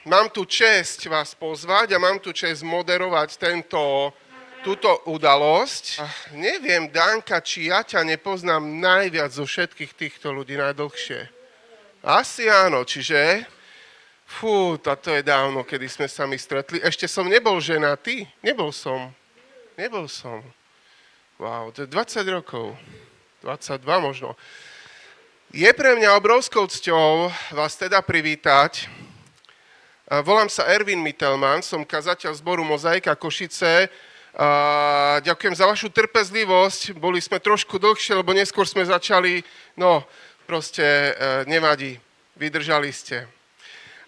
mám tu česť vás pozvať a mám tu česť moderovať túto udalosť. Neviem, Danka, či ja ťa nepoznám najviac zo všetkých týchto ľudí najdlhšie. Asi áno, čiže... to je dávno, kedy sme sa mi stretli. Ešte som nebol ženatý? Nebol som. Wow, to je 20 rokov. 22 možno. Je pre mňa obrovskou cťou vás teda privítať. Volám sa Erwin Mittelman, som kazateľ zboru Mozaika Košice. Ďakujem za vašu trpezlivosť. Boli sme trošku dlhšie, lebo neskôr sme začali, nevadí, vydržali ste.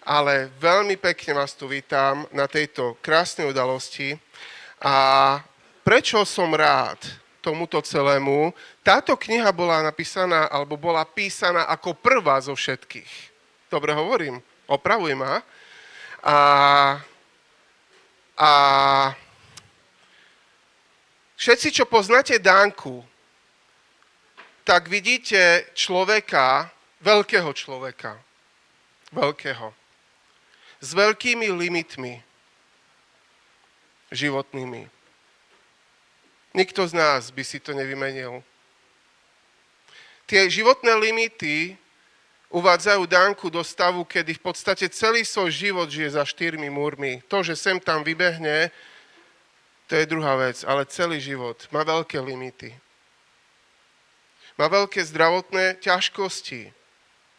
Ale veľmi pekne vás tu vítam na tejto krásnej udalosti. A prečo som rád tomuto celému? Táto kniha bola napísaná, alebo bola písaná ako prvá zo všetkých. Dobre hovorím? Opravuj ma. A všetci, čo poznáte Danku, tak vidíte človeka, veľkého človeka. Veľkého. S veľkými limitmi životnými. Nikto z nás by si to nevymenil. Tie životné limity uvádzajú Danku do stavu, kedy v podstate celý svoj život žije za 4 múrmi. To, že sem tam vybehne, to je druhá vec, ale celý život má veľké limity. Má veľké zdravotné ťažkosti.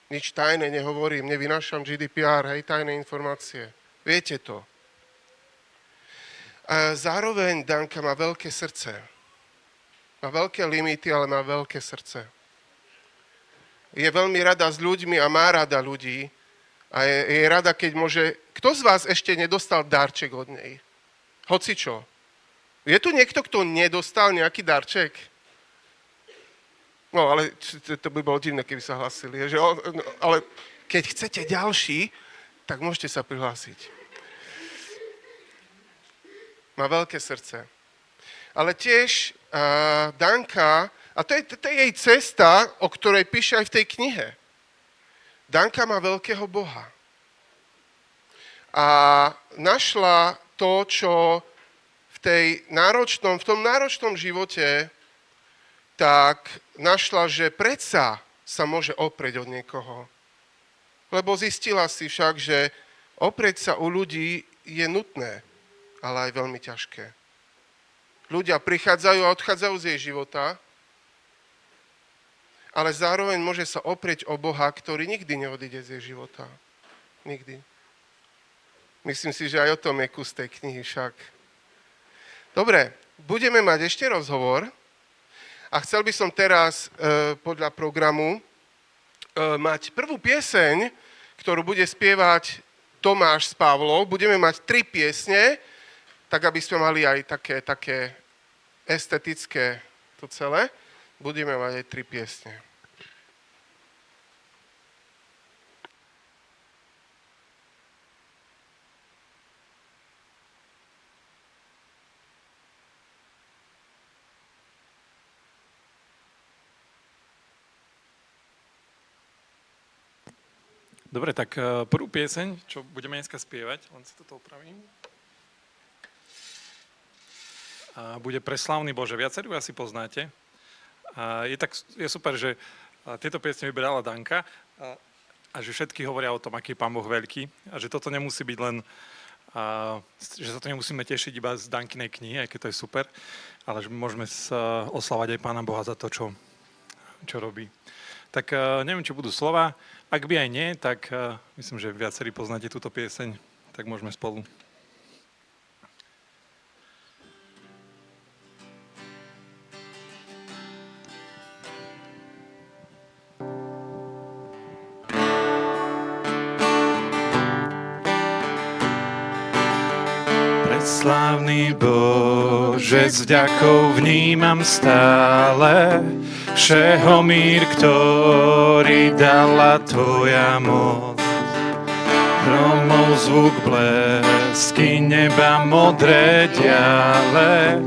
Nič tajné nehovorím, nevynášam GDPR, tajné informácie. Viete to. A zároveň Danka má veľké srdce. Má veľké limity, ale má veľké srdce. Je veľmi rada s ľuďmi a má rada ľudí. A je rada, keď môže... Kto z vás ešte nedostal darček od nej? Hocičo. Je tu niekto, kto nedostal nejaký darček? No, ale to by bolo divné, keby sa hlasili. Ale keď chcete ďalší, tak môžete sa prihlásiť. Má veľké srdce. Ale tiež Danka, a to je jej cesta, o ktorej píše aj v tej knihe. Danka má veľkého Boha. A našla to, čo v tom náročnom živote tak našla, že predsa sa môže oprieť od niekoho. Lebo zistila si však, že oprieť sa u ľudí je nutné, ale aj veľmi ťažké. Ľudia prichádzajú a odchádzajú z jej života, ale zároveň môže sa oprieť o Boha, ktorý nikdy neodíde z jej života. Nikdy. Myslím si, že aj o tom je kus tej knihy však. Dobre, budeme mať ešte rozhovor. A chcel by som teraz podľa programu mať prvú pieseň, ktorú bude spievať Tomáš s Pavlou. Budeme mať 3 piesne, tak aby sme mali aj také estetické to celé. Budeme mať aj 3 piesne. Dobre, tak prvú pieseň, čo budeme dneska spievať, len si toto opravím. A bude Pre slávny Bože. Viacerí asi poznáte. A je super, že tieto piesne vybrala Danka a že všetky hovoria o tom, aký je Pán Boh veľký a že toto nemusí byť len, že sa to nemusíme tešiť iba z Dankinej knihy, aj keď to je super, ale že môžeme oslavať aj Pána Boha za to, čo robí. Tak neviem, či budú slova. Ak by aj nie, tak myslím, že viacerí poznáte túto pieseň, tak môžeme spolu. Preslávny Bože, s vďakou vnímam stále všeho mír, ktorý dala Tvoja moc. Hromov zvuk, blesky neba, modré diale,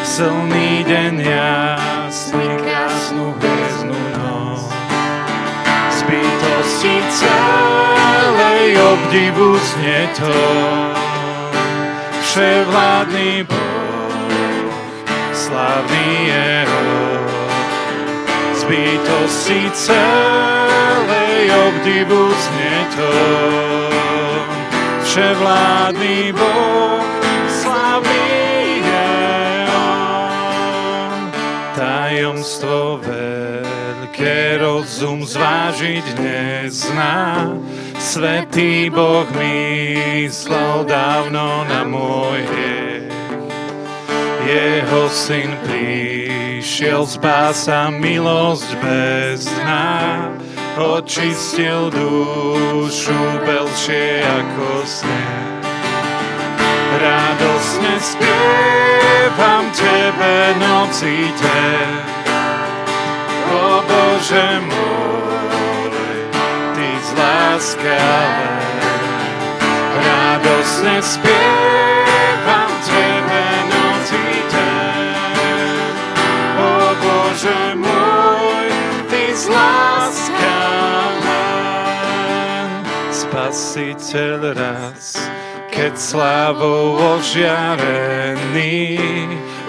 silný deň jasný, krásnu hviezdnu noc. Z bytosti celej obdivu znie to. Vševládny Boh, slávny jeho, z bytosti celej obdivu znie to. Vševládny Boh, slávny je on. Tajomstvo veľké rozum zvážiť nezná. Svätý Boh myslel dávno na môj hriech. Jeho syn prišiel, spása, milosť bezná. Očistil dušu belšie ako sneh. Radosne spievam tebe noci deň. O Bože môj, ty zláskavé. Radosne spievam tebe noci deň. O Bože môj, ty zláskavé. Spasiteľ raz, keď slávou ožiarený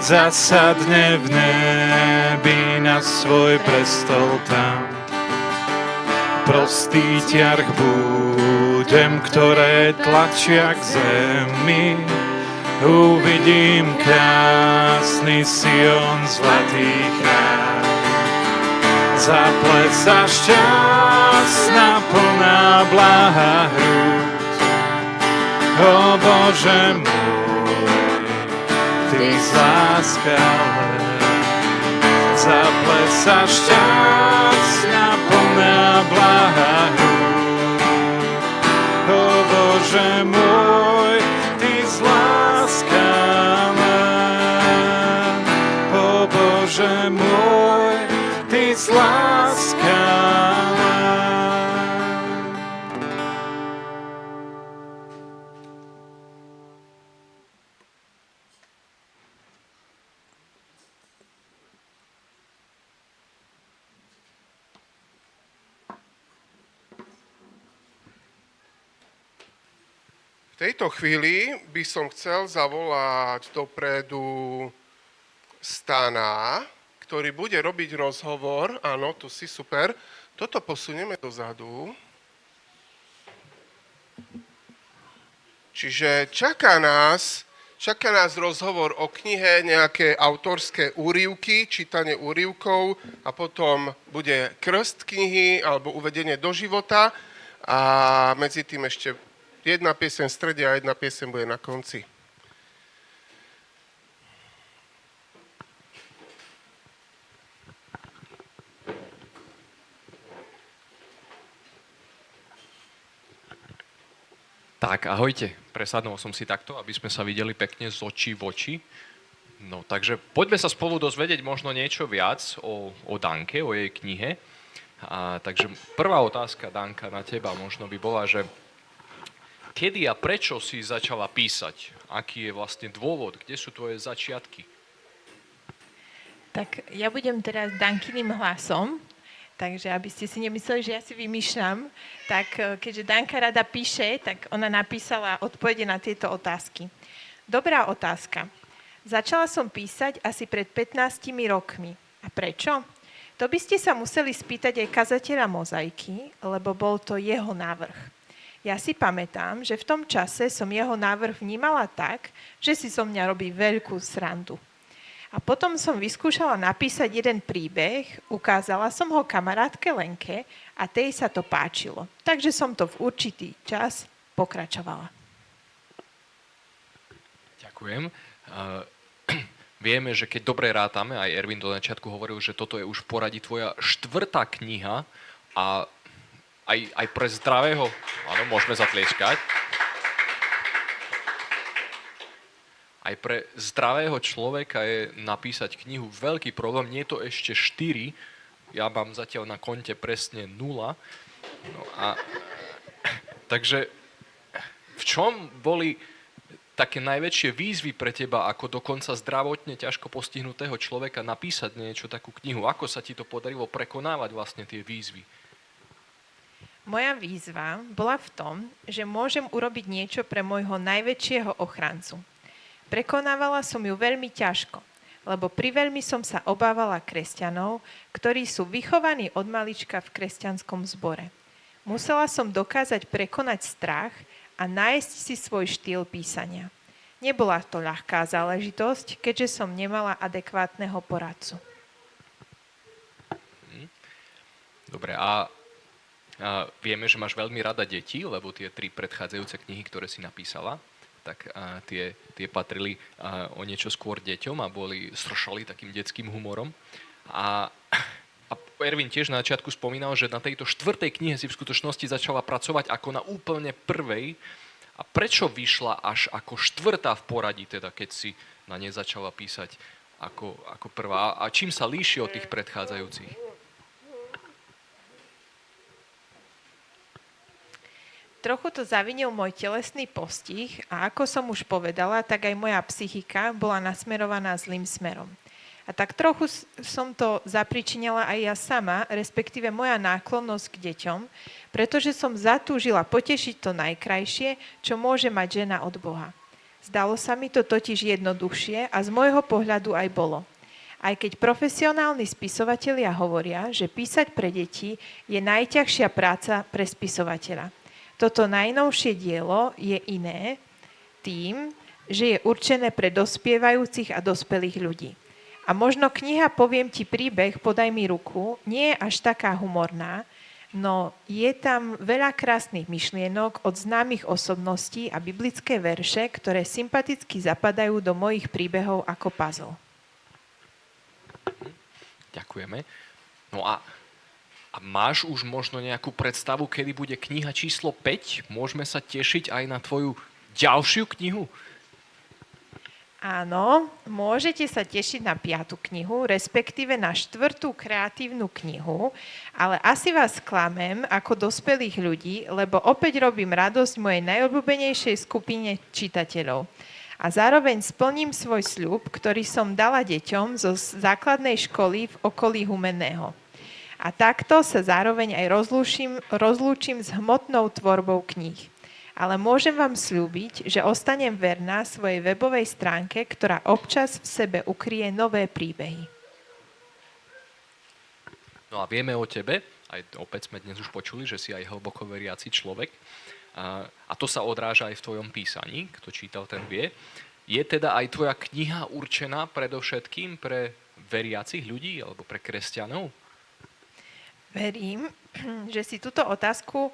zasadne v nebi na svoj prestol tam. Prostý ťarch budem, ktoré tlačia k zemi. Uvidím krásny Sion, zlatý chrám. Zaplesá šťastná, plná blaha hrúď. O Bože môj, ty z láskavé. Zaplesá šťastná, plná blaha hrúď. O Bože môj, ty z láskavé. O Bože môj, ty z láskavé. V tejto chvíli by som chcel zavolať dopredu Stana, ktorý bude robiť rozhovor. Áno, tu si, super. Toto posunieme dozadu. Čiže čaká nás rozhovor o knihe, nejaké autorské úryvky, čítanie úryvkov a potom bude krst knihy alebo uvedenie do života a medzi tým ešte jedna pieseň v strede a jedna pieseň bude na konci. Tak, ahojte. Presadnul som si takto, aby sme sa videli pekne z očí v oči. No, takže poďme sa spolu dozvedieť možno niečo viac o Danke, o jej knihe. Takže prvá otázka, Danka, na teba možno by bola, že kedy a prečo si začala písať? Aký je vlastne dôvod? Kde sú tvoje začiatky? Tak ja budem teraz Dankyným hlasom, takže aby ste si nemysleli, že ja si vymýšľam, tak keďže Danka rada píše, tak ona napísala odpovede na tieto otázky. Dobrá otázka. Začala som písať asi pred 15 rokmi. A prečo? To by ste sa museli spýtať aj kazateľa Mozaiky, lebo bol to jeho návrh. Ja si pamätám, že v tom čase som jeho návrh vnímala tak, že si zo mňa robí veľkú srandu. A potom som vyskúšala napísať jeden príbeh, ukázala som ho kamarátke Lenke a tej sa to páčilo. Takže som to v určitý čas pokračovala. Ďakujem. Vieme, že keď dobre rátame, aj Erwin do začiatku hovoril, že toto je už v poradí tvoja 4. kniha a aj pre zdravého, áno, môžeme zatlieskať. Aj pre zdravého človeka je napísať knihu veľký problém. Nie je to ešte 4. Ja mám zatiaľ na konte presne 0. No a, takže v čom boli také najväčšie výzvy pre teba, ako dokonca zdravotne ťažko postihnutého človeka napísať niečo, takú knihu? Ako sa ti to podarilo prekonávať vlastne tie výzvy? Moja výzva bola v tom, že môžem urobiť niečo pre môjho najväčšieho ochrancu. Prekonávala som ju veľmi ťažko, lebo priveľmi som sa obávala kresťanov, ktorí sú vychovaní od malička v kresťanskom zbore. Musela som dokázať prekonať strach a nájsť si svoj štýl písania. Nebola to ľahká záležitosť, keďže som nemala adekvátneho poradcu. Dobre, a vieme, že máš veľmi rada deti, lebo tie 3 predchádzajúce knihy, ktoré si napísala, tak tie patrili o niečo skôr deťom a stršali takým detským humorom. A Ervin tiež na začiatku spomínal, že na tejto 4. knihe si v skutočnosti začala pracovať ako na úplne prvej. A prečo vyšla až ako 4. v poradí, teda keď si na nej začala písať ako prvá? A čím sa líši od tých predchádzajúcich? Trochu to zavinil môj telesný postih a ako som už povedala, tak aj moja psychika bola nasmerovaná zlým smerom. A tak trochu som to zapričinila aj ja sama, respektíve moja náklonnosť k deťom, pretože som zatúžila potešiť to najkrajšie, čo môže mať žena od Boha. Zdalo sa mi to totiž jednoduchšie a z môjho pohľadu aj bolo. Aj keď profesionálni spisovatelia hovoria, že písať pre deti je najťažšia práca pre spisovateľa. Toto najnovšie dielo je iné tým, že je určené pre dospievajúcich a dospelých ľudí. A možno kniha Poviem ti príbeh, podaj mi ruku nie je až taká humorná, no je tam veľa krásnych myšlienok od známych osobností a biblické verše, ktoré sympaticky zapadajú do mojich príbehov ako puzzle. Ďakujeme. No a máš už možno nejakú predstavu, kedy bude kniha číslo 5? Môžeme sa tešiť aj na tvoju ďalšiu knihu? Áno, môžete sa tešiť na 5. knihu, respektíve na 4. kreatívnu knihu, ale asi vás klamem ako dospelých ľudí, lebo opäť robím radosť mojej najobľúbenejšej skupine čitateľov. A zároveň splním svoj sľub, ktorý som dala deťom zo základnej školy v okolí Humenného. A takto sa zároveň aj rozlúčim s hmotnou tvorbou kníh. Ale môžem vám sľúbiť, že ostanem verná svojej webovej stránke, ktorá občas v sebe ukrie nové príbehy. No a vieme o tebe, aj opäť sme dnes už počuli, že si aj hlboko veriaci človek. A to sa odráža aj v tvojom písaní, kto čítal, ten vie. Je teda aj tvoja kniha určená predovšetkým pre veriacich ľudí alebo pre kresťanov? Verím, že si túto otázku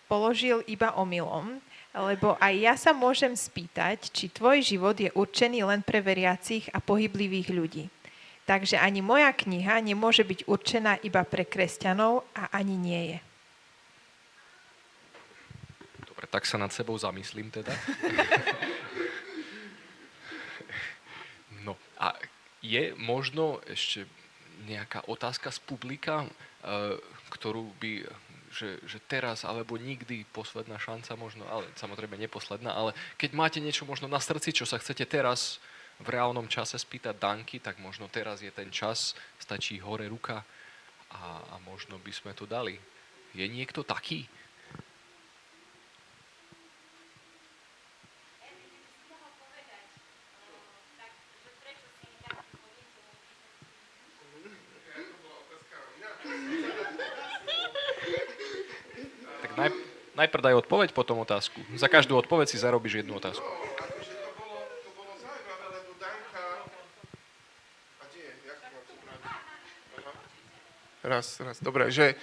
položil iba omylom, lebo aj ja sa môžem spýtať, či tvoj život je určený len pre veriacich a pohyblivých ľudí. Takže ani moja kniha nemôže byť určená iba pre kresťanov a ani nie je. Dobre, tak sa nad sebou zamyslím teda. No a je možno ešte nejaká otázka z publika, ktorú by, že teraz alebo nikdy, posledná šanca možno, ale samozrejme neposledná, ale keď máte niečo možno na srdci, čo sa chcete teraz v reálnom čase spýtať Danky, tak možno teraz je ten čas, stačí hore ruka a možno by sme to dali. Je niekto taký? Najprv daj odpoveď, potom otázku. Za každú odpoveď si zarobíš jednu otázku. Akože to bolo zaujímavé, lebo Danka... A kde je? Jak to mám tu Raz. Dobre, že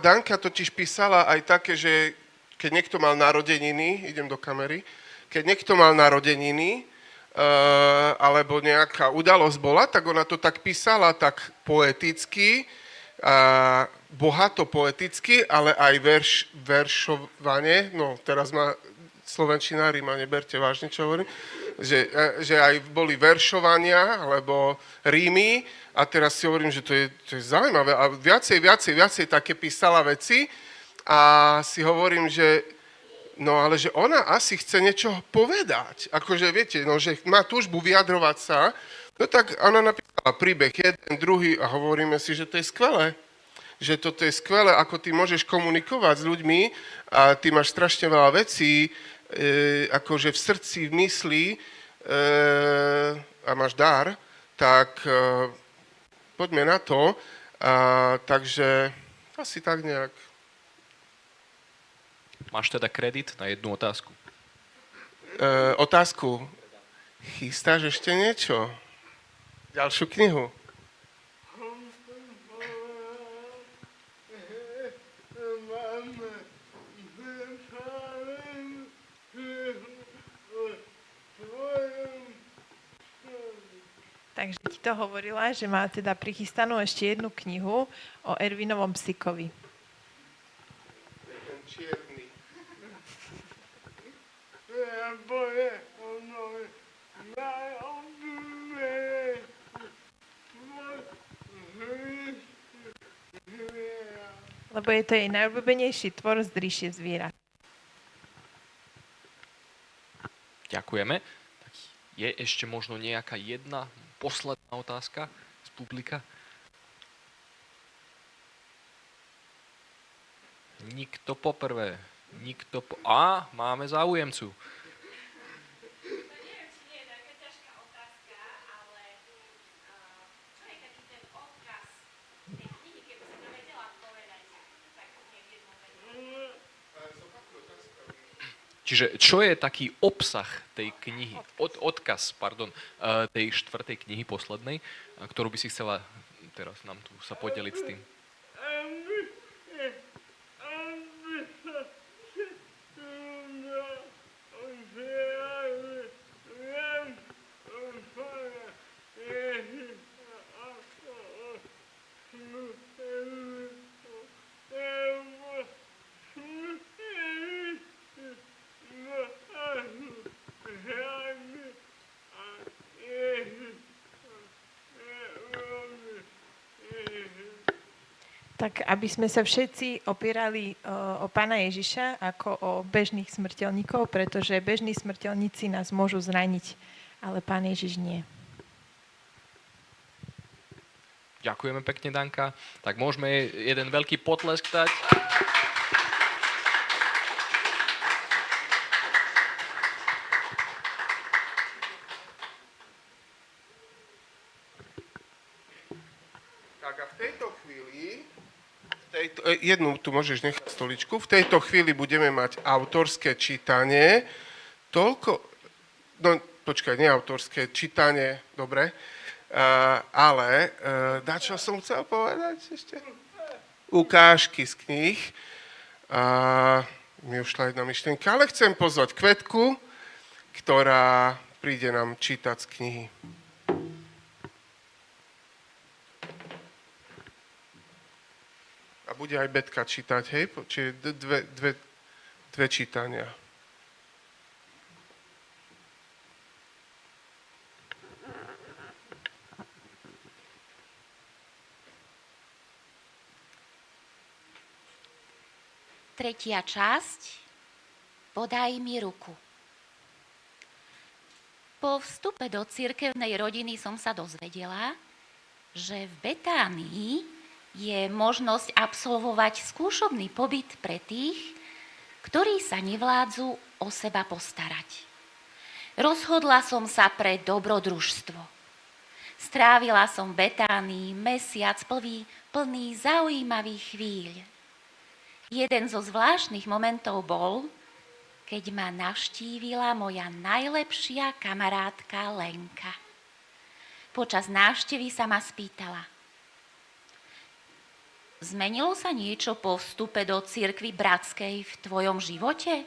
Danka totiž písala aj také, že keď niekto mal narodeniny, idem do kamery, keď niekto mal narodeniny, alebo nejaká udalosť bola, tak ona to tak písala tak poeticky, bohato poeticky, ale aj veršovanie, no teraz ma slovenčinári ma neberte vážne, čo hovorím, že aj boli veršovania, alebo rímy, a teraz si hovorím, že to je zaujímavé, a viacej také písala veci, a si hovorím, že no ale že ona asi chce niečo povedať, akože viete, no že má túžbu vyjadrovať sa, no tak ona napísala príbeh jeden, druhý a hovoríme si, že to je skvelé. že toto je skvelé, ako ty môžeš komunikovať s ľuďmi a ty máš strašne veľa vecí, akože v srdci, v mysli a máš dar, tak poďme na to. Takže asi tak nejak. Máš teda kredit na jednu otázku. Otázku. Chystáš ešte niečo? Ďalšiu knihu? Takže ti to hovorila, že má teda prichystanú ešte jednu knihu o Ervinovom psíkovi. Ten čierny. Lebo je to jej najobľúbenejší tvor z ríše zvierat. Ďakujeme. Tak je ešte možno nejaká jedna posledná otázka z publika? Nikto poprvé. Máme záujemcu. Čiže čo je taký obsah tej knihy, odkaz, tej 4. knihy poslednej, ktorú by si chcela teraz nám tu sa podeliť s tým? Tak aby sme sa všetci opierali o Pána Ježiša ako o bežných smrteľníkov, pretože bežní smrteľníci nás môžu zraniť, ale Pán Ježiš nie. Ďakujeme pekne, Danka. Tak môžeme jej jeden veľký potlesk dať. Tak a v tejto chvíli, jednu tu môžeš nechať stoličku, v tejto chvíli budeme mať autorské čítanie, nie autorské, čítanie, dobre, ale čo som chcel povedať ešte? Ukážky z kníh. Mi ušla jedna myšlienka, ale chcem pozvať Kvetku, ktorá príde nám čítať z knihy. A bude aj Betka čítať, hej? Čiže dve čítania. Tretia časť. Podaj mi ruku. Po vstupe do cirkevnej rodiny som sa dozvedela, že v Betánii je možnosť absolvovať skúšobný pobyt pre tých, ktorí sa nevládzu o seba postarať. Rozhodla som sa pre dobrodružstvo. Strávila som v Betánii mesiac plný zaujímavých chvíľ. Jeden zo zvláštnych momentov bol, keď ma navštívila moja najlepšia kamarátka Lenka. Počas návštevy sa ma spýtala: zmenilo sa niečo po vstupe do cirkvi bratskej v tvojom živote?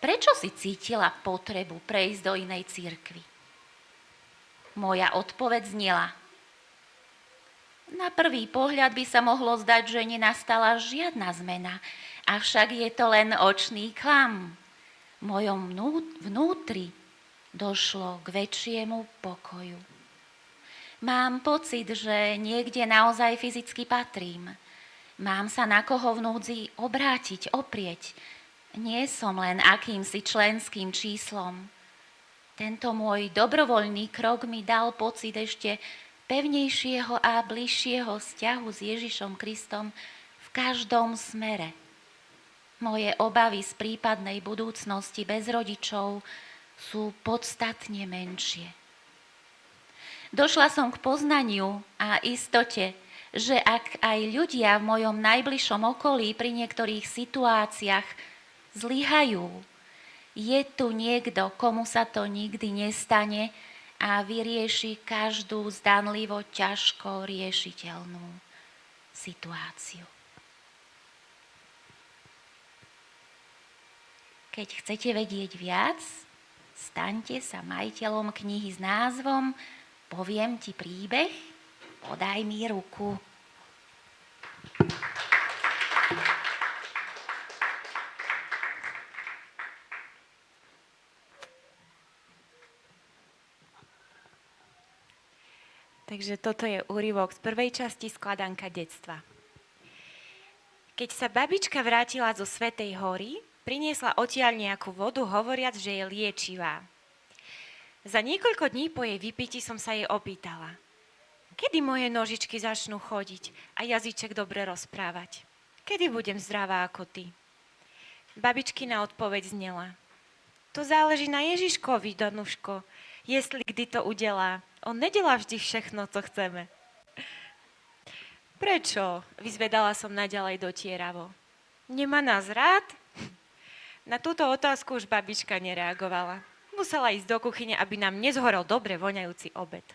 Prečo si cítila potrebu prejsť do inej cirkvi? Moja odpoveď znela: na prvý pohľad by sa mohlo zdať, že nenastala žiadna zmena, avšak je to len očný klam. V mojom vnútri došlo k väčšiemu pokoju. Mám pocit, že niekde naozaj fyzicky patrím. Mám sa na koho v núdzi obrátiť, oprieť. Nie som len akýmsi členským číslom. Tento môj dobrovoľný krok mi dal pocit ešte pevnejšieho a bližšieho vzťahu s Ježišom Kristom v každom smere. Moje obavy z prípadnej budúcnosti bez rodičov sú podstatne menšie. Došla som k poznaniu a istote, že ak aj ľudia v mojom najbližšom okolí pri niektorých situáciách zlyhajú, je tu niekto, komu sa to nikdy nestane a vyrieši každú zdanlivo ťažko riešiteľnú situáciu. Keď chcete vedieť viac, staňte sa majiteľom knihy s názvom Poviem ti príbeh, podaj mi ruku. Takže toto je úryvok z prvej časti Skladanka detstva. Keď sa babička vrátila zo Svätej hory, priniesla odtiaľ nejakú vodu, hovoriac, že je liečivá. Za niekoľko dní po jej vypití som sa jej opýtala, kedy moje nožičky začnú chodiť a jazyček dobre rozprávať? Kedy budem zdravá ako ty? Babičkina odpoveď znela, to záleží na Ježiškovi, Danuško, jestli kdy to udelá. On nedelá vždy všechno, co chceme. Prečo? Vyzvedala som naďalej dotieravo. Nemá nás rád? Na túto otázku už babička nereagovala. Musela ísť do kuchyne, aby nám nezhorel dobre voňajúci obed.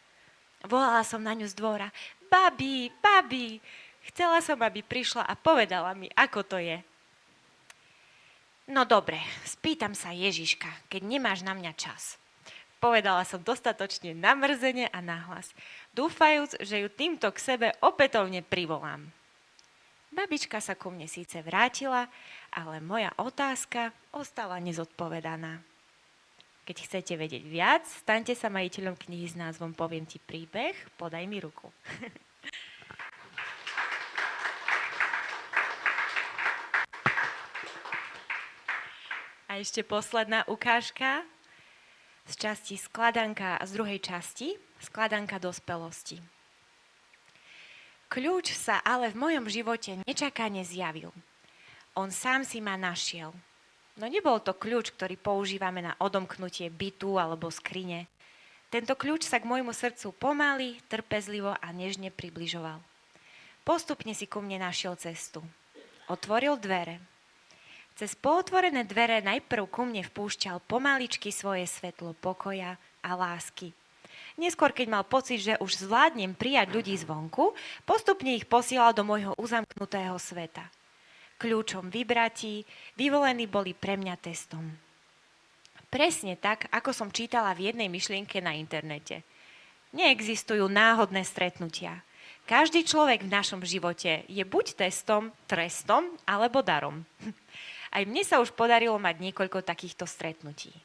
Volala som na ňu z dvora. Babi, babi. Chcela som, aby prišla a povedala mi, ako to je. No dobre, spýtam sa Ježiška, keď nemáš na mňa čas. Povedala som dostatočne namrzene a nahlas, dúfajúc, že ju týmto k sebe opätovne privolám. Babička sa ku mne síce vrátila, ale moja otázka ostala nezodpovedaná. Keď chcete vedieť viac, staňte sa majiteľom knihy s názvom Poviem ti príbeh, podaj mi ruku. A ešte posledná ukážka z časti Skladanka a z druhej časti Skladanka dospelosti. Kľúč sa ale v mojom živote nečakane zjavil. On sám si ma našiel. No nebol to kľúč, ktorý používame na odomknutie bytu alebo skrine. Tento kľúč sa k môjmu srdcu pomaly, trpezlivo a nežne približoval. Postupne si ku mne našiel cestu. Otvoril dvere. Cez pootvorené dvere najprv ku mne vpúšťal pomaličky svoje svetlo pokoja a lásky. Neskôr, keď mal pocit, že už zvládnem prijať ľudí zvonku, postupne ich posielal do môjho uzamknutého sveta. Kľúčom vybratí, vyvolení boli pre mňa testom. Presne tak, ako som čítala v jednej myšlienke na internete. Neexistujú náhodné stretnutia. Každý človek v našom živote je buď testom, trestom alebo darom. Aj mne sa už podarilo mať niekoľko takýchto stretnutí.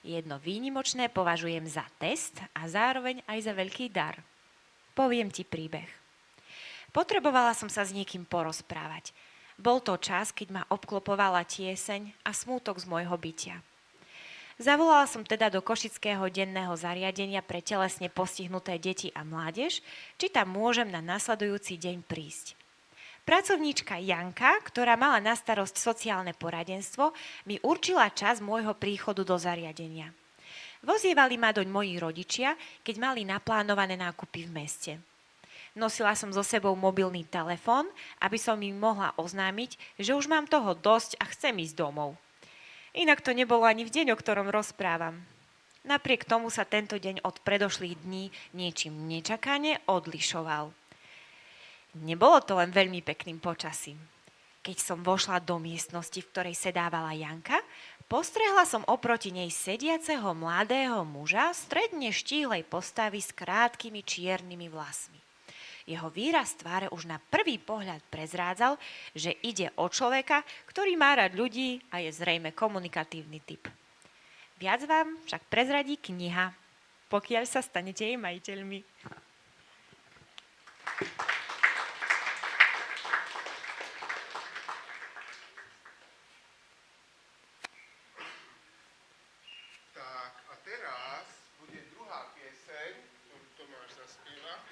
Jedno výnimočné považujem za test a zároveň aj za veľký dar. Poviem ti príbeh. Potrebovala som sa s niekým porozprávať. Bol to čas, keď ma obklopovala tieseň a smútok z môjho bytia. Zavolala som teda do košického denného zariadenia pre telesne postihnuté deti a mládež, či tam môžem na nasledujúci deň prísť. Pracovníčka Janka, ktorá mala na starosť sociálne poradenstvo, mi určila čas môjho príchodu do zariadenia. Vozievali ma doň moji rodičia, keď mali naplánované nákupy v meste. Nosila som so sebou mobilný telefón, aby som im mohla oznámiť, že už mám toho dosť a chcem ísť domov. Inak to nebolo ani v deň, o ktorom rozprávam. Napriek tomu sa tento deň od predošlých dní niečím nečakane odlišoval. Nebolo to len veľmi pekným počasím. Keď som vošla do miestnosti, v ktorej sedávala Janka, postrehla som oproti nej sediaceho mladého muža stredne štíhlej postavy s krátkými čiernymi vlasmi. Jeho výraz tváre už na prvý pohľad prezrádzal, že ide o človeka, ktorý má rád ľudí a je zrejme komunikatívny typ. Viac vám však prezradí kniha, pokiaľ sa stanete jej majiteľmi. Tak a teraz bude druhá pieseň, ktorú Tomáš zaspieva.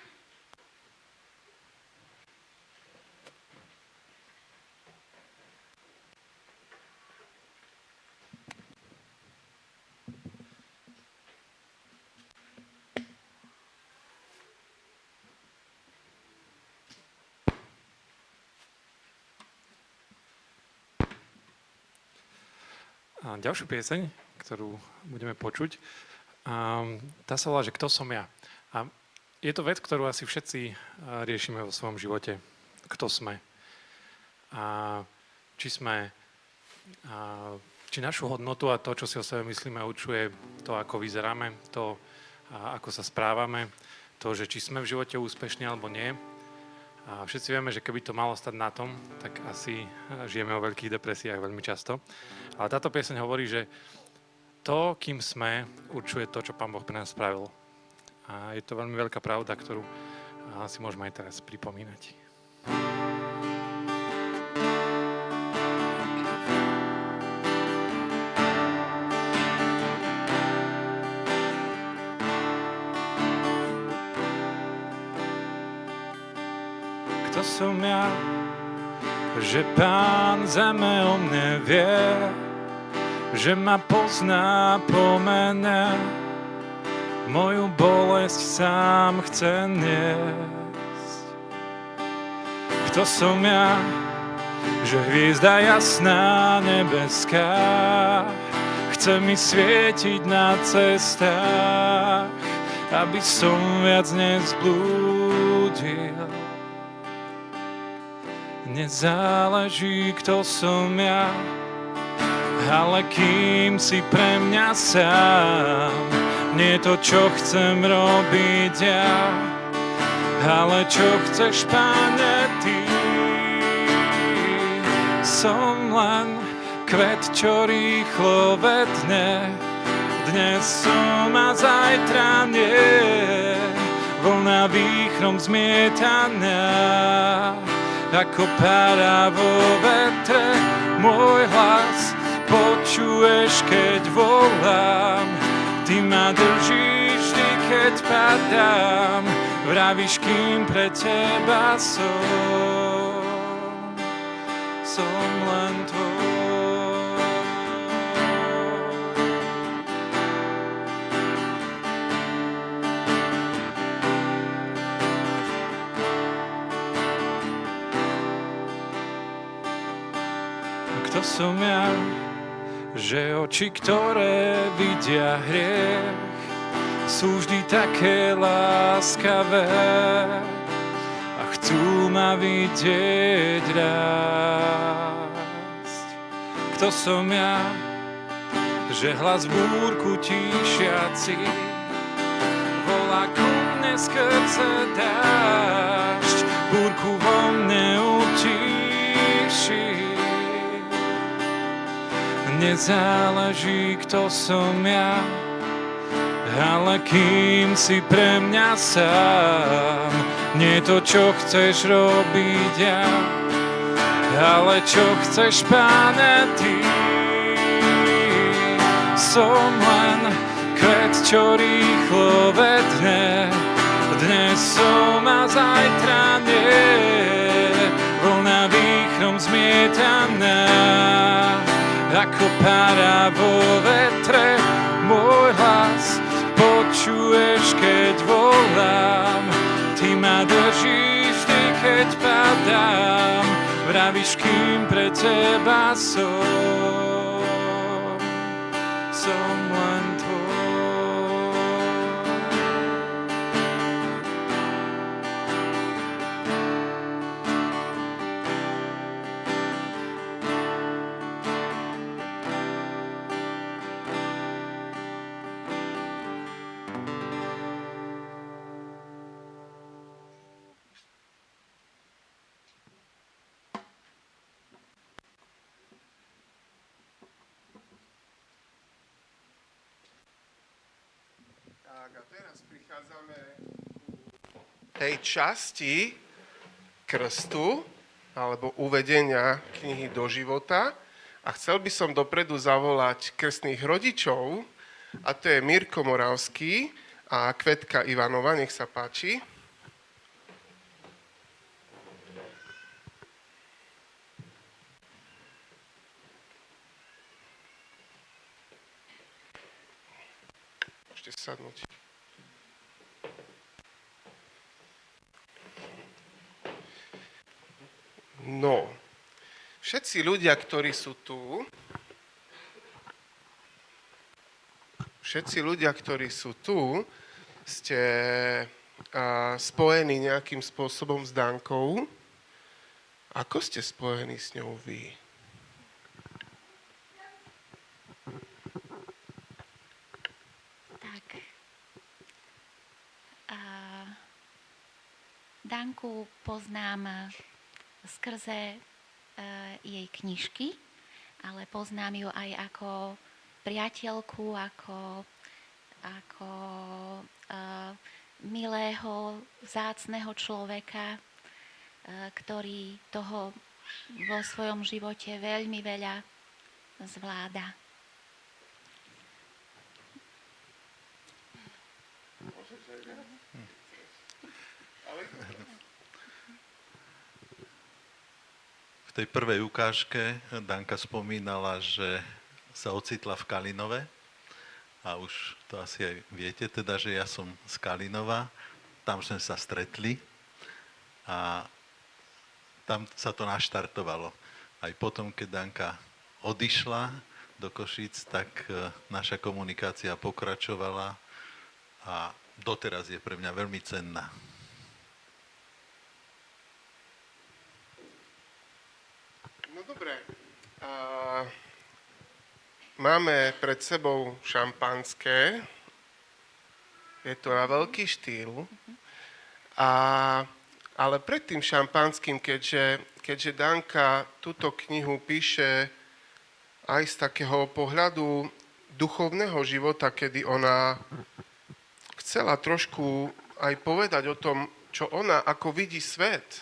A ďalšiu pieseň, ktorú budeme počuť, tá sa volá, že Kto som ja? A je to vec, ktorú asi všetci riešime vo svojom živote. Kto sme? A či sme... či našu hodnotu a to, čo si o sebe myslíme, určuje to, ako vyzeráme, to, ako sa správame, to, že či sme v živote úspešní alebo nie. A všetci vieme, že keby to malo stať na tom, tak asi žijeme o veľkých depresiách veľmi často. Ale táto pieseň hovorí, že to, kým sme, určuje to, čo Pán Boh pre nás spravil. A je to veľmi veľká pravda, ktorú si môžeme aj teraz pripomínať. Kto som ja, že Pán zeme o mne vie, že ma pozná po mene, moju bolesť sám chce niesť. Kto som ja, že hviezda jasná nebeská chce mi svietiť na cestách, aby som viac nezblúdil. Nezáleží, kto som ja, ale kým si pre mňa sám. Nie to, čo chcem robiť ja, ale čo chceš, Pane, Ty. Som len kvet, čo rýchlo vedne, dnes som a zajtra nie, vlna výchrom zmietaná. Ako pára vo vetre, môj hlas počuješ, keď volám. Ty ma držíš vždy, keď padám, vravíš, kým pre teba som len tvoj. Kto som ja, že oči, ktoré vidia hriech, sú vždy také láskavé a chcú ma vidieť rásť. Kto som ja, že hlas búrku tíšiaci volá ku mne skrze dážď, búrku vo mne utíši. Nezáleží, kto som ja, ale kým si pre mňa sám. Nie to, čo chceš robiť ja, ale čo chceš, Pane, Ty. Som len kvet, čo rýchlo vedne, dnes som a zajtra nie, vlna výchrom zmietaná. Ako pára vo vetre, môj hlas počuješ, keď volám. Ty ma držíš vždy, keď padám, vravíš, kým pre teba som len tvoj. Tak a teraz prichádzame k tej časti krstu, alebo uvedenia knihy do života. A chcel by som dopredu zavolať krstných rodičov, a to je Mirko Moravský a Kvetka Ivanova, nech sa páči. Môžete sadnúť. No, všetci ľudia, ktorí sú tu, všetci ľudia, ktorí sú tu, ste spojení nejakým spôsobom s Dankou. Ako ste spojení s ňou vy? Tak. Danku poznám skrze jej knižky, ale poznám ju aj ako priateľku, ako milého, vzácneho človeka, ktorý toho vo svojom živote veľmi veľa zvláda. V tej prvej ukážke Danka spomínala, že sa ocitla v Kalinove a už to asi aj viete, teda, že ja som z Kalinova, tam sme sa stretli a tam sa to naštartovalo. Aj potom, keď Danka odišla do Košíc, tak naša komunikácia pokračovala a doteraz je pre mňa veľmi cenná. No dobre. Máme pred sebou šampanské. Je to na veľký štýl. Ale pred tým šampanským, keďže Danka túto knihu píše aj z takého pohľadu duchovného života, kedy ona chcela trošku aj povedať o tom, čo ona ako vidí svet.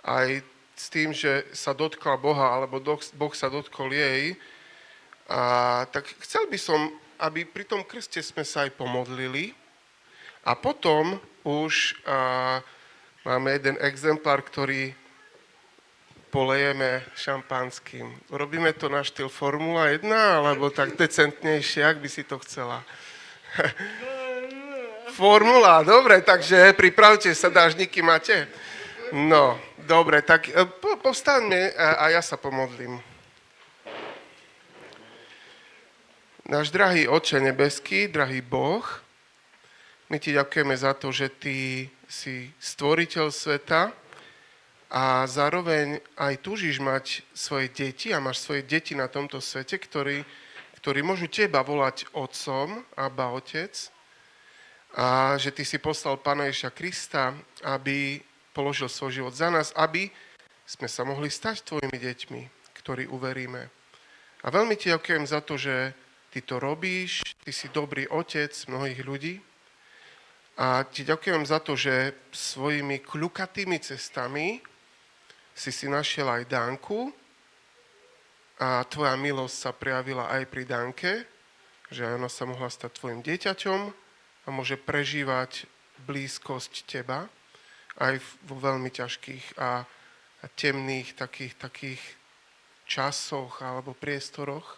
Aj s tým, že sa dotkla Boha, alebo Boh sa dotkol jej. Tak chcel by som, aby pri tom krste sme sa aj pomodlili. A potom už máme jeden exemplár, ktorý polejeme šampanským. Robíme to na štýl Formula 1, alebo tak decentnejšie, ak by si to chcela. Formula, dobre, takže pripravte sa, dážniky máte? No, dobre, tak povstaňme a ja sa pomodlím. Náš drahý Otče nebeský, drahý Boh, my ti ďakujeme za to, že ty si stvoriteľ sveta a zároveň aj túžiš mať svoje deti a máš svoje deti na tomto svete, ktorí môžu teba volať otcom, Abba, otec, a že ty si poslal Pána Ježiša Krista, aby položil svoj život za nás, aby sme sa mohli stať tvojimi deťmi, ktorí uveríme. A veľmi ti ďakujem za to, že ty to robíš, ty si dobrý otec mnohých ľudí. A ti ďakujem za to, že svojimi kľukatými cestami si našiel aj Danku a tvoja milosť sa prejavila aj pri Danke, že ona sa mohla stať tvojim dieťaťom a môže prežívať blízkosť teba aj vo veľmi ťažkých a temných takých časoch alebo priestoroch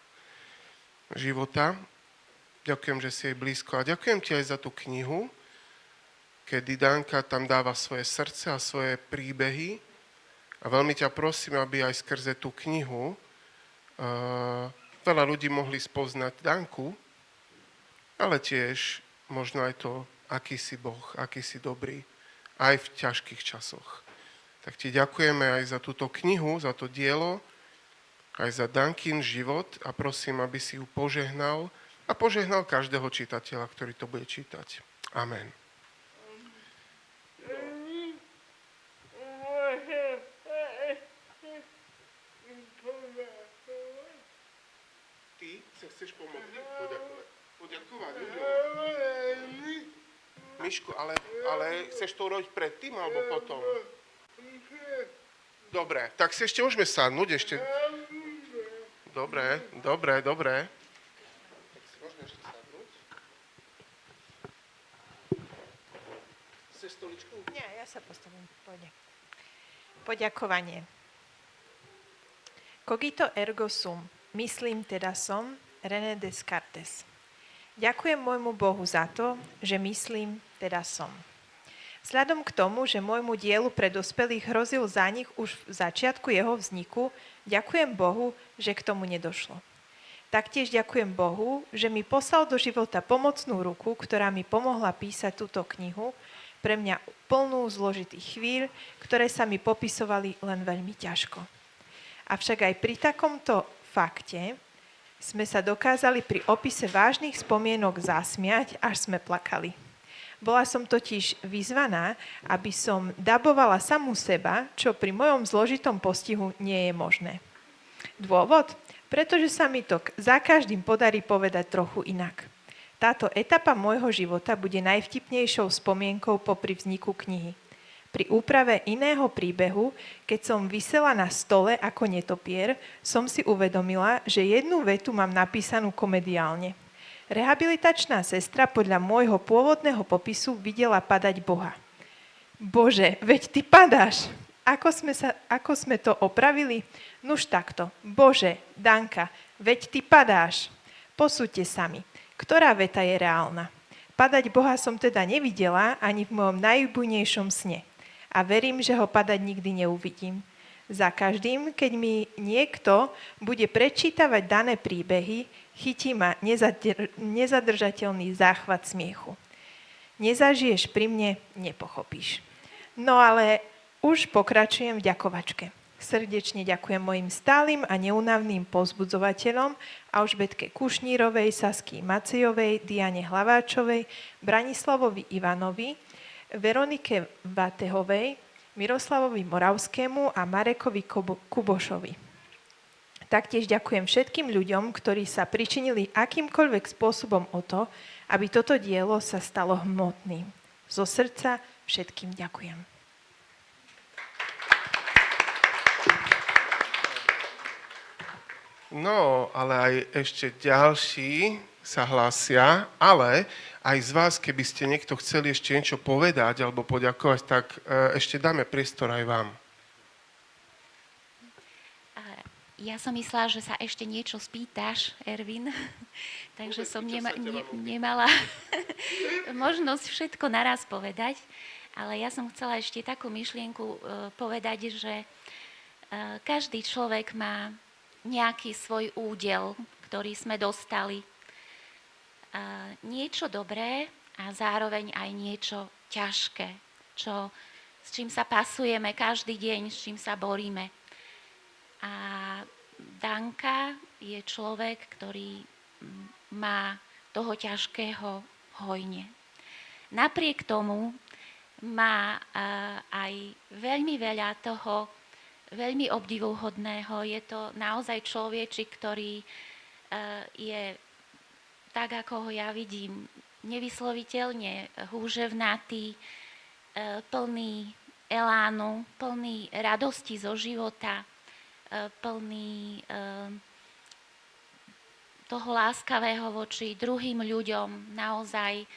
života. Ďakujem, že si jej blízko a ďakujem ti aj za tú knihu, kedy Danka tam dáva svoje srdce a svoje príbehy a veľmi ťa prosím, aby aj skrze tú knihu veľa ľudí mohli spoznať Danku, ale tiež možno aj to, aký si Boh, aký si dobrý, aj v ťažkých časoch. Tak ti ďakujeme aj za túto knihu, za to dielo, aj za Dankin život a prosím, aby si ju požehnal a požehnal každého čitateľa, ktorý to bude čítať. Amen. Ty sa chceš pomodliť? Poďakovať ľuďom. Mišku, ale chceš to urobiť predtým alebo potom? Dobre, tak si ešte môžeme sadnúť ešte. Dobre. Tak si môžeme ešte sadnúť. Chceš stoličku? Nie, ja sa postavím. Pôjde. Poďakovanie. Cogito ergo sum. Myslím teda som, René Descartes. Ďakujem môjmu Bohu za to, že myslím, teda som. Vzhľadom k tomu, že môjmu dielu pre dospelých hrozil zánik už v začiatku jeho vzniku, ďakujem Bohu, že k tomu nedošlo. Taktiež ďakujem Bohu, že mi poslal do života pomocnú ruku, ktorá mi pomohla písať túto knihu, pre mňa plnú zložitých chvíľ, ktoré sa mi popisovali len veľmi ťažko. Avšak aj pri takomto fakte sme sa dokázali pri opise vážnych spomienok zasmiať, až sme plakali. Bola som totiž vyzvaná, aby som dabovala samú seba, čo pri mojom zložitom postihu nie je možné. Dôvod? Pretože sa mi to za každým podarí povedať trochu inak. Táto etapa môjho života bude najvtipnejšou spomienkou popri vzniku knihy. Pri úprave iného príbehu, keď som visela na stole ako netopier, som si uvedomila, že jednu vetu mám napísanú komediálne. Rehabilitačná sestra podľa môjho pôvodného popisu videla padať Boha. Bože, veď ty padáš! Ako sme to opravili? Nuž takto. Bože, Danka, veď ty padáš. Posúďte sami. Ktorá veta je reálna? Padať Boha som teda nevidela ani v mojom najbujnejšom sne. A verím, že ho padať nikdy neuvidím. Za každým, keď mi niekto bude prečítavať dané príbehy, chytí ma nezadržateľný záchvat smiechu. Nezažiješ pri mne, nepochopíš. No ale už pokračujem v ďakovačke. Srdečne ďakujem mojim stálym a neúnavným povzbudzovateľom Alžbetke Kušnírovej, Sasky Macejovej, Diane Hlaváčovej, Branislavovi Ivanovi, Veronike Vatehovej, Miroslavovi Moravskému a Marekovi Kubošovi. Taktiež ďakujem všetkým ľuďom, ktorí sa pričinili akýmkoľvek spôsobom o to, aby toto dielo sa stalo hmotným. Zo srdca všetkým ďakujem. No, ale aj ešte ďalší sa hlásia, ale aj z vás, keby ste niekto chceli ešte niečo povedať alebo poďakovať, tak ešte dáme priestor aj vám. Ja som myslela, že sa ešte niečo spýtaš, Ervin, takže som nemala možnosť všetko naraz povedať, ale ja som chcela ešte takú myšlienku povedať, že každý človek má nejaký svoj údel, ktorý sme dostali. Niečo dobré a zároveň aj niečo ťažké, s čím sa pasujeme každý deň, s čím sa boríme. A Danka je človek, ktorý má toho ťažkého hojne. Napriek tomu má aj veľmi veľa toho veľmi obdivuhodného. Je to naozaj človečik, ktorý je, tak ako ho ja vidím, nevysloviteľne húževnatý, plný elánu, plný radosti zo života, plný toho láskavého voči druhým ľuďom, naozaj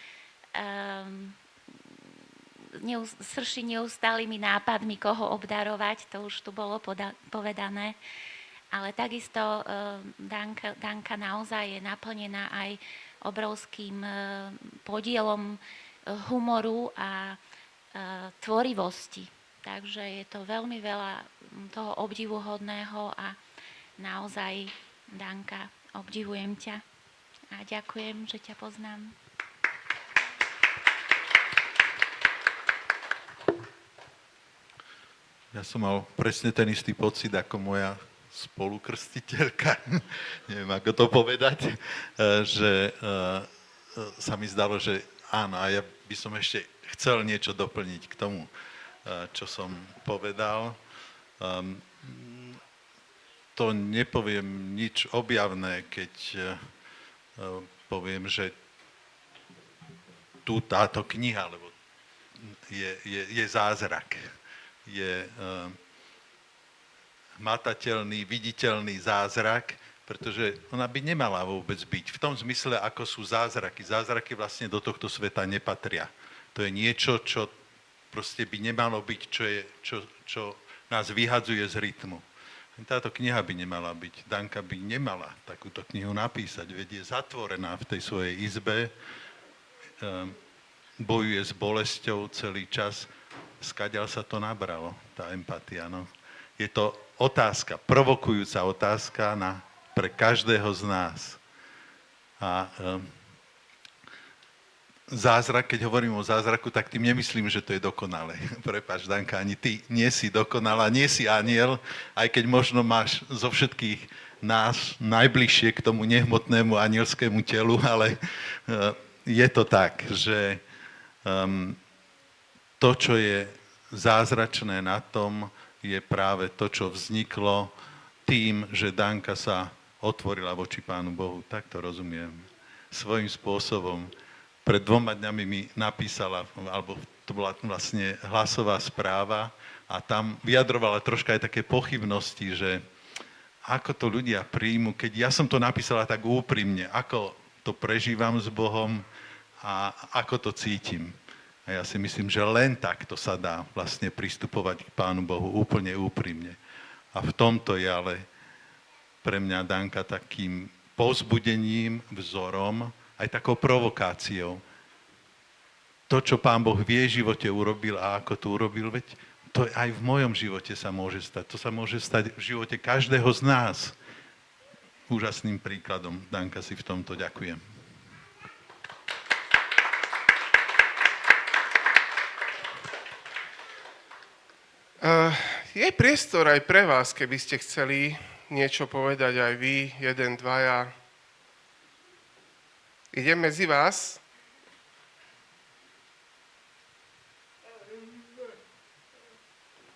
srší neustálými nápadmi, koho obdarovať, to už tu bolo povedané, ale takisto Danka naozaj je naplnená aj obrovským podielom humoru a tvorivosti. Takže je to veľmi veľa toho obdivuhodného a naozaj, Danka, obdivujem ťa a ďakujem, že ťa poznám. Ja som mal presne ten istý pocit ako moja spolukrstiteľka, neviem ako to povedať, že sa mi zdalo, že áno, a ja by som ešte chcel niečo doplniť k tomu, čo som povedal. To nepoviem nič objavné, keď poviem, že tu táto kniha, lebo je zázrak. Je hmatateľný, viditeľný zázrak, pretože ona by nemala vôbec byť. V tom zmysle, ako sú zázraky. Zázraky vlastne do tohto sveta nepatria. To je niečo, čo proste by nemalo byť, čo nás vyhadzuje z rytmu. Táto kniha by nemala byť. Danka by nemala takúto knihu napísať, veď je zatvorená v tej svojej izbe, bojuje s bolesťou celý čas. Skadiaľ sa to nabralo, tá empatia. No. Je to otázka, provokujúca otázka na pre každého z nás. A zázrak, keď hovorím o zázraku, tak tým nemyslím, že to je dokonalé. Prepáč, Danka, ani ty nie si dokonalá, nie si anjel, aj keď možno máš zo všetkých nás najbližšie k tomu nehmotnému anielskému telu, ale je to tak, že to, čo je zázračné na tom, je práve to, čo vzniklo tým, že Danka sa otvorila voči Pánu Bohu. Tak to rozumiem. Svojím spôsobom. Pred 2 dňami mi napísala, alebo to bola vlastne hlasová správa a tam vyjadrovala troška aj také pochybnosti, že ako to ľudia príjmu, keď ja som to napísala tak úprimne, ako to prežívam s Bohom a ako to cítim. A ja si myslím, že len takto sa dá vlastne pristupovať k Pánu Bohu úplne úprimne. A v tomto je ale pre mňa Danka takým povzbudením, vzorom, aj takou provokáciou. To, čo Pán Boh v jej živote urobil a ako to urobil, veď to aj v mojom živote sa môže stať. To sa môže stať v živote každého z nás. Úžasným príkladom. Danka, si v tomto ďakujem. Je priestor aj pre vás, keby ste chceli niečo povedať aj vy, 1, 2. Idem medzi vás.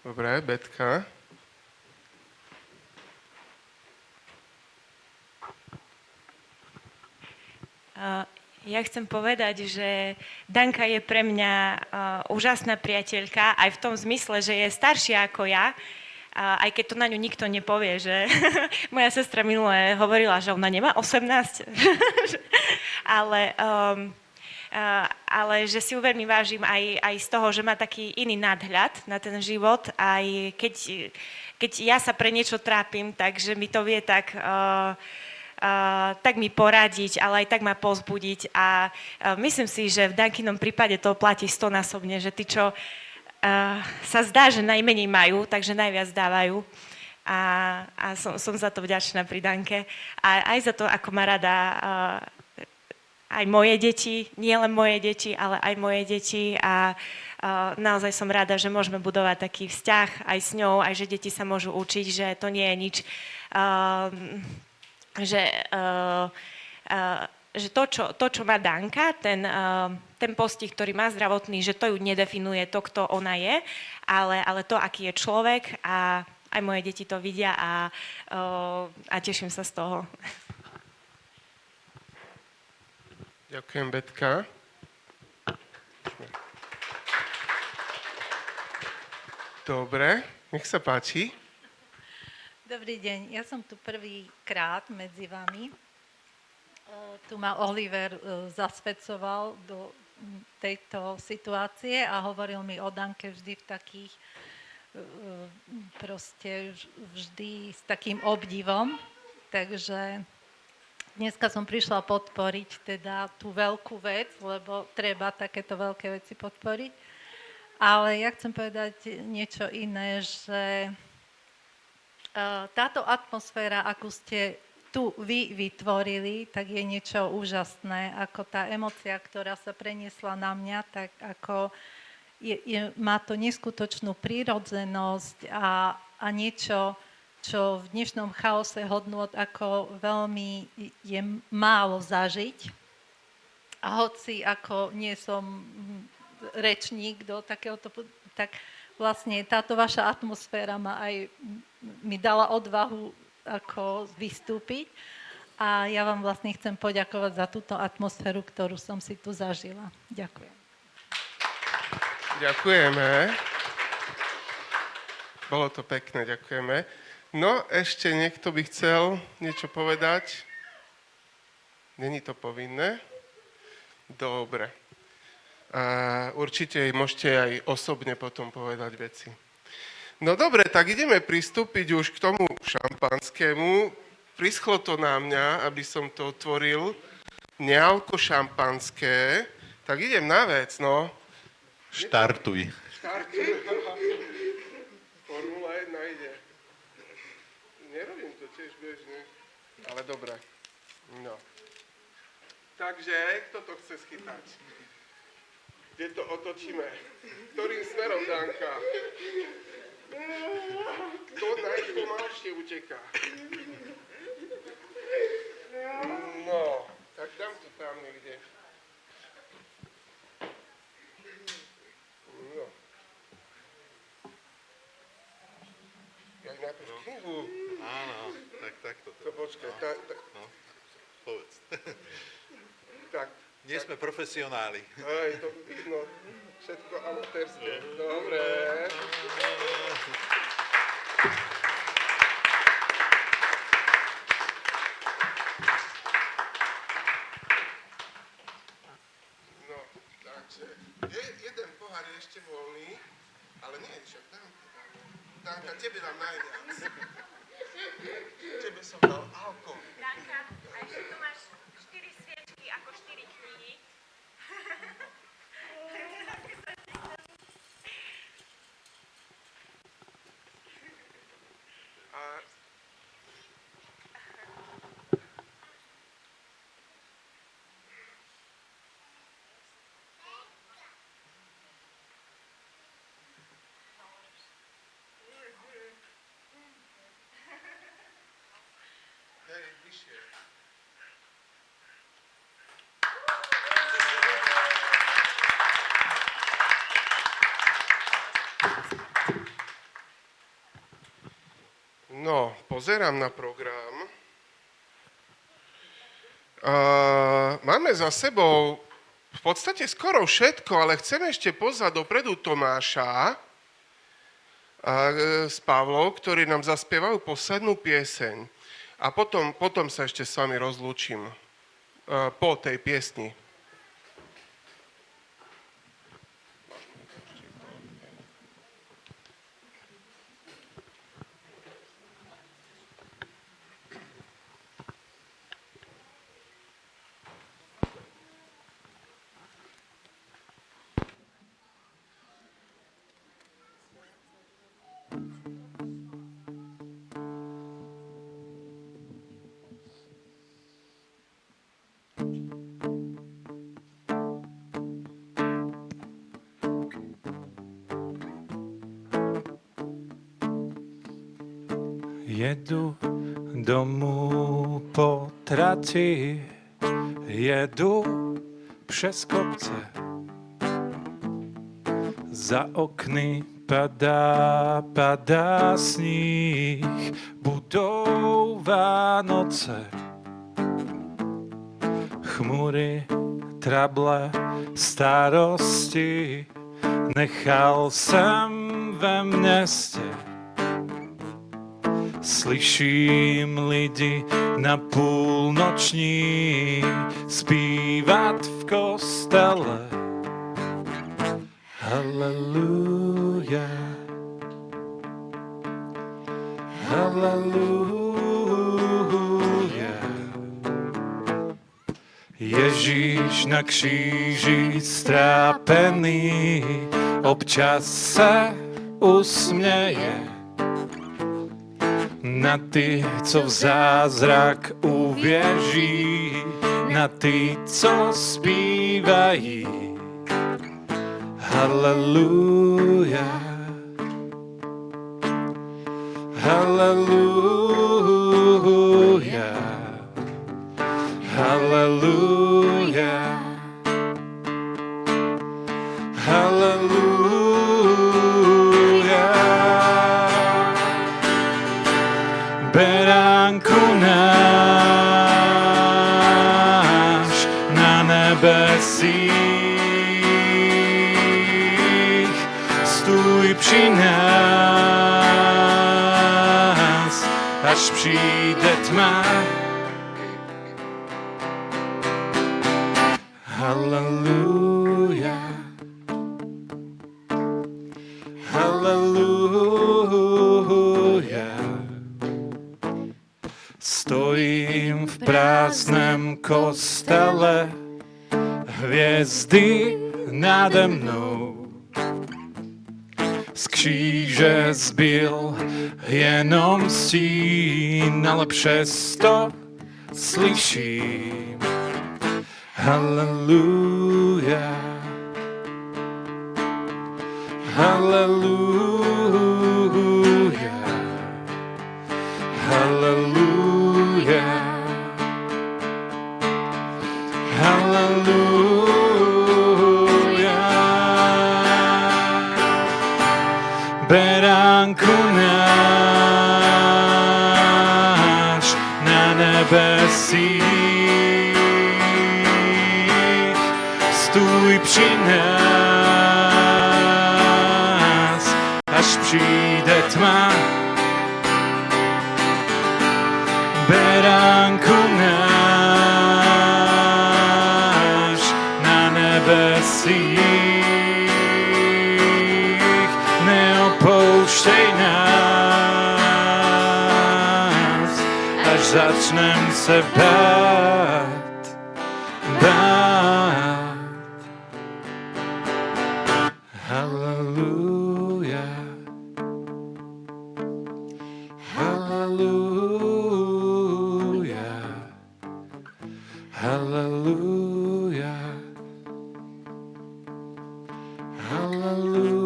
Dobre, Betka. Ja chcem povedať, že Danka je pre mňa úžasná priateľka, aj v tom zmysle, že je staršia ako ja, aj keď to na ňu nikto nepovie, že moja sestra minulé hovorila, že ona nemá 18, ale že si ju veľmi vážim aj z toho, že má taký iný nadhľad na ten život, aj keď ja sa pre niečo trápim, takže mi to vie tak mi poradiť, ale aj tak ma povzbudiť a myslím si, že v Dankinom prípade to platí 100-násobne, že tí, čo sa zdá, že najmenej majú, takže najviac dávajú a som za to vďačná pri Danke a aj za to, ako má rada aj moje deti, nie len moje deti, ale aj moje deti a naozaj som rada, že môžeme budovať taký vzťah aj s ňou, aj že deti sa môžu učiť, že to nie je nič že to, čo má Danka, ten postih, ktorý má zdravotný, že to ju nedefinuje to, kto ona je, ale to, aký je človek a aj moje deti to vidia a teším sa z toho. Ďakujem, Betka. Dobre, nech sa páči. Dobrý deň, ja som tu prvýkrát medzi vami. Tu ma Oliver zasvedcoval do tejto situácie a hovoril mi o Danke vždy v takých, proste vždy s takým obdivom. Takže dneska som prišla podporiť teda tú veľkú vec, lebo treba takéto veľké veci podporiť. Ale ja chcem povedať niečo iné, že táto atmosféra, akú ste tu vy vytvorili, tak je niečo úžasné. Ako tá emócia, ktorá sa preniesla na mňa, tak ako má to neskutočnú prírodzenosť a niečo, čo v dnešnom chaose hodnôt ako veľmi je málo zažiť. A hoci ako nie som rečník do takéhoto, tak vlastne táto vaša atmosféra mi dala odvahu ako vystúpiť a ja vám vlastne chcem poďakovať za túto atmosféru, ktorú som si tu zažila. Ďakujem. Ďakujeme. Bolo to pekné, ďakujeme. No, ešte niekto by chcel niečo povedať? Není to povinné? Dobre. Určite môžete aj osobne potom povedať veci. No dobre, tak ideme pristúpiť už k tomu šampanskému. Prischlo to na mňa, aby som to otvoril. Nealko šampanské. Tak idem na vec, no. Štartuj. Formula 1 ide. Nerobím to tiež bežne. Ale dobre. No. Takže, kto to chce schytať? Kde to otočíme? Ktorým smerom, Danka? Kto najpomalšie uteká? No, tak dám to tam niekde. No. Ja najprv knihu. Áno, takto. To počkaj, No, povedz. tak. Nie sme profesionáli. Hej, to vidno. Všetko amatérske. Dobre. No, takže je jeden pohár je ešte voľný, ale nie, však Danka, tebe dám najviac. Tebe som dal alkohol. Danka, a ešte tu máš 4 sviečky ako 4 knihy. A hej, vyššie. No, pozerám na program. Máme za sebou v podstate skoro všetko, ale chcem ešte pozvať dopredu Tomáša s Pavlou, ktorí nám zaspievajú poslednú pieseň. A potom sa ešte s vami rozlúčim po tej piesni. Jedu domů po trati, jedu přes kopce. Za okny padá sníh, budou Vánoce. Chmury, trable, starosti, nechal jsem ve městě. Slyším lidi na půlnoční zpívat v kostele. Haleluja, haleluja. Ježíš na kříži strápený občas se usměje na ty, co v zázrak uvěří, na ty, co zpívají. Haleluja, haleluja, haleluja, haleluja. Beránku náš na nebesích, stůj při nás, až přijde tma. Haleluja, haleluja. Stojím v prázdném kostele, hvězdy nade mnou. Z kříže zbyl jenom stín, ale přesto slyším. Halleluja. Halleluja. Halleluja. Halleluja. Beránku náš na nebesích, stůj při nás, až přijde tma. Beránku náš na nebesích, neopouštěj nás, až začnem se bát, bát. Halleluja. Halleluja. Halleluja. Halleluja.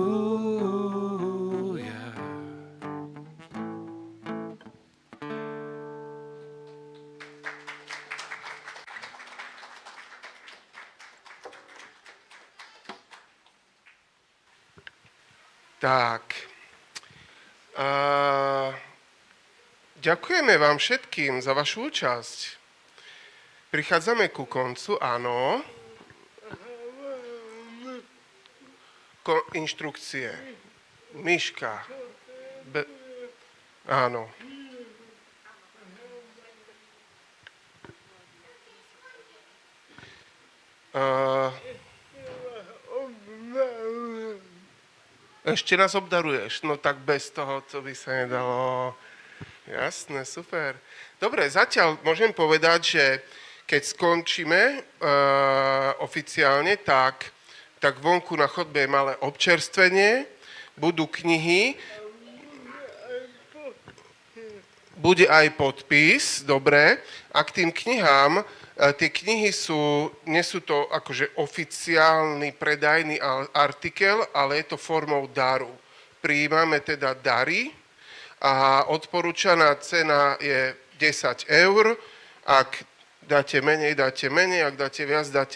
Tak. Ďakujeme vám všetkým za vašu účasť. Prichádzame ku koncu, áno. Inštrukcie. Myška. Áno. Ešte nás obdaruješ? No tak bez toho, to by sa nedalo. Jasné, super. Dobre, zatiaľ môžem povedať, že keď skončíme oficiálne, tak vonku na chodbe je malé občerstvenie, budú knihy, bude aj podpis, dobre. A k tým knihám, tie knihy nie sú to akože oficiálny predajný artikel, ale je to formou daru. Prijímame teda dary a odporúčaná cena je 10 eur. Ak dáte menej, ak dáte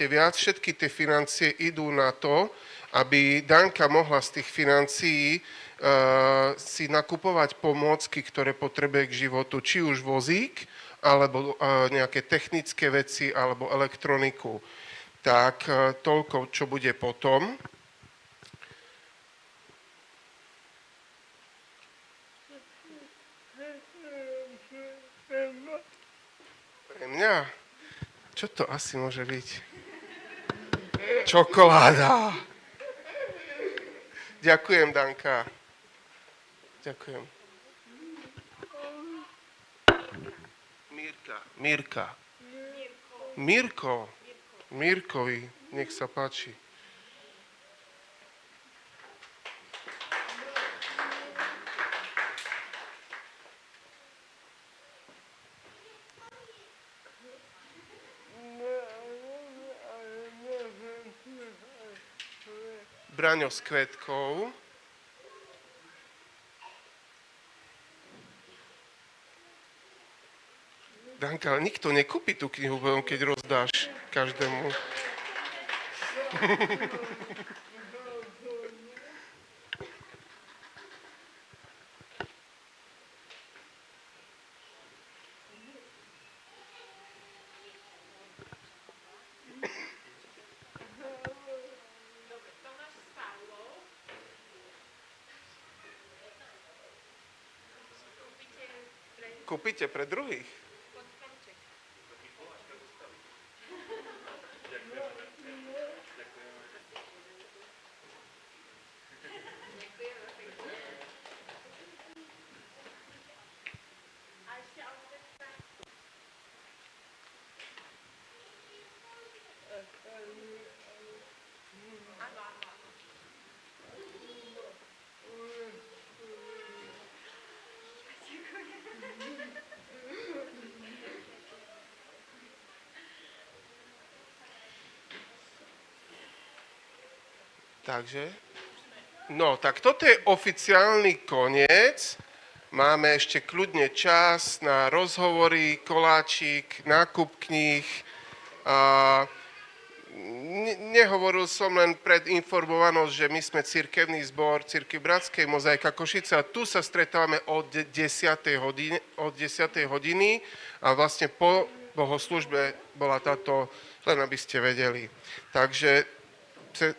viac. Všetky tie financie idú na to, aby Danka mohla z tých financií si nakupovať pomôcky, ktoré potrebuje k životu, či už vozík, alebo nejaké technické veci, alebo elektroniku. Tak toľko, čo bude potom. Pre mňa? Čo to asi môže byť? Čokoláda. Ďakujem, Danka. Ďakujem. Mirkovi, nech sa páči. Braňo s kvetkou. Danka, ale nikto nekúpi tú knihu, keď rozdáš každému. Kúpite pre druhých? Takže, no, tak toto je oficiálny koniec. Máme ešte kľudne čas na rozhovory, koláčik, nákup kníh. A nehovoril som len pred informovanosť, že my sme cirkevný zbor Cirkvi Bratskej Mozaika Košice a tu sa stretávame od 10. hodiny a vlastne po bohoslužbe bola táto, len aby ste vedeli. Takže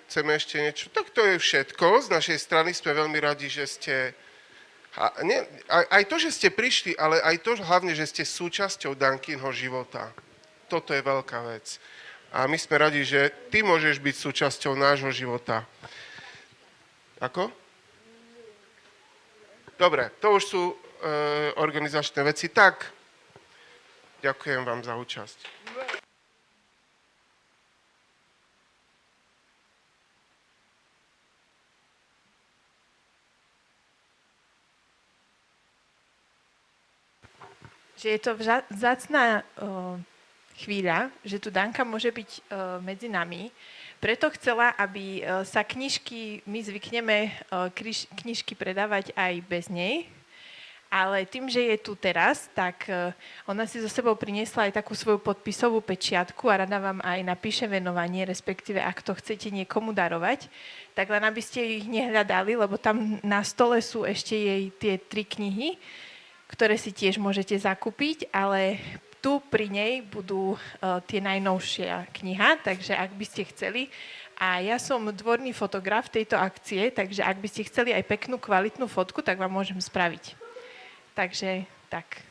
chceme ešte niečo? Tak to je všetko. Z našej strany sme veľmi radi, že ste... aj to, že ste prišli, ale aj to hlavne, že ste súčasťou Dankinho života. Toto je veľká vec. A my sme radi, že ty môžeš byť súčasťou nášho života. Ako? Dobre, to už sú organizačné veci. Tak, ďakujem vám za účasť. Že je to vzácna chvíľa, že tu Danka môže byť medzi nami. Preto chcela, aby sa knižky, my zvykneme knižky predávať aj bez nej, ale tým, že je tu teraz, tak ona si so sebou priniesla aj takú svoju podpisovú pečiatku a rada vám aj napíše venovanie, respektíve ak to chcete niekomu darovať, tak len aby ste ich nehľadali, lebo tam na stole sú ešte jej tie 3 knihy, ktoré si tiež môžete zakúpiť, ale tu pri nej budú tie najnovšia kniha, takže ak by ste chceli. A ja som dvorný fotograf tejto akcie, takže ak by ste chceli aj peknú, kvalitnú fotku, tak vám môžem spraviť. Takže tak.